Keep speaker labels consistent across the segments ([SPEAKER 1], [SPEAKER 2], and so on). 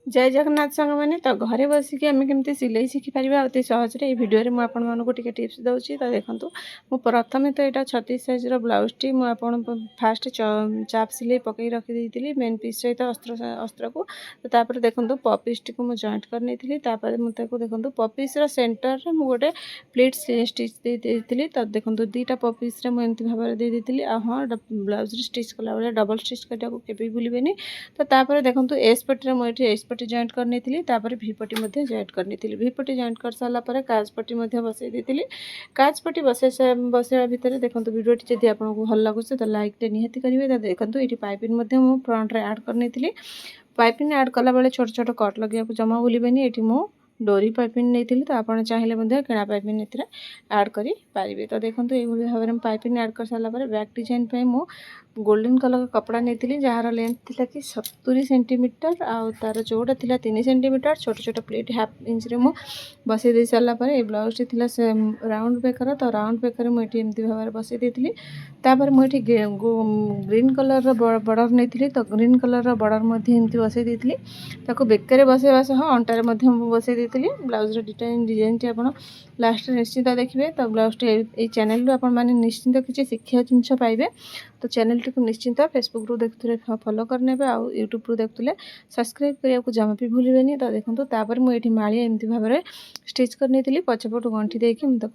[SPEAKER 1] जय जगन्नाथ सांग मैंने तो घरे बसिक आम केमती सिलाई शिखिपर अति सहजरे ये भिडियो मुझे आपको टिप्स दूसरी तो देखो मु प्रथम तो यहाँ 36 साइज ब्लाउज टी मुझे फास्ट चाप सिलाई पकई रखी मेन पीस सहित अस्त्र को तो देखो पपिस टी को जॉइंट करनी मुझे देखो पपिस सेंटर में गोटे प्लीट स्टिच देती तो देखो दुईटा पपिस मुझे भाव देती हाँ ब्लाउज स्टिच कला बेले डबल स्टिच करने के भूलें तो देखो एस पट्टी मुझे एस पट्टी जॉइंट करनी वी पट्टी जॉइंट करनी वी पट्टी जॉइंट कर सारापर काज पट्टी बसई देती काज पट्टी बसैया भितर देखो वीडियोटी जब आपको भल लगुच तो लाइक निहाती करेंगे तो देखो ये पाइपिंग फ्रंट में आड करनी पाइपिंग आड कला बेले छोट छोट कट लगे जमा भूलें ये मु डोरी पाइपिंग नहीं तो आप चाहिए किणा पाइपिंग आड करें तो देखो ये भाव में पाइपिंग आड कर सारापर बैक डिजाइन पे मु गोल्डन कलर कपड़ा नहीं जार लेंथ थी कि 70 सेंटीमीटर आ तार चौड़ा थी 3 सेंटीमीटर छोट छोट प्लेट हाफ इंच रे मु बसई दे सारापर ये ब्लाउज टी से राउंड बेकर तो राउंड बेकर मुझे एमती भाव में बसई देती मुझे ग्रीन कलर बॉर्डर नहीं तो ग्रीन कलर बॉर्डर एमती बसई देती बेकर बसैवा सह अंटार बसई देती ब्लाउज डिजाइन टी आप लास्ट निश्चिंत देखिए तो ब्लाउज टी चैनल आप निश्चिंत किसी शिक्षा जिनस पाइबे तो चैनल टी को निश्चिंत फेसबुक रू देखुले फॉलो करने आउ यूट्यूब रू देखुले सब्सक्राइब करने को जमा भी भूलें तो देखो तापर मुझे माड़िया एमती भाव में स्टिच करनी पछपटू गंठी देकी मुझे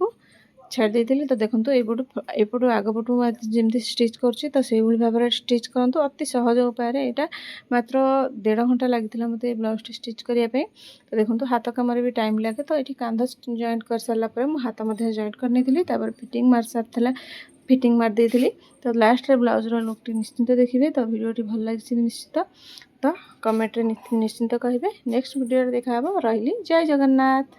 [SPEAKER 1] छाड़ देती तो देखो एपटू आगपटू जमी स्टिच कर तो से भाव में स्टिच करूँ अति सहज उपाय यहाँ मात्र 1.5 घंटा लगी मत ब्लाउज टी स्टिच करने तो देखो हाथ कम भी टाइम लगे तो ये कांध जॉइंट कर सारापर हाथ जॉइंट करनी फिटिंग मार सारा फिटिंग मार देती तो लास्ट ब्लाउज लुक टी निश्चिंत देखिए तो वीडियोटी भल लगी निश्चित तो कमेंट निश्चिंत कहे नेक्स्ट वीडियो देखा रही जय जगन्नाथ।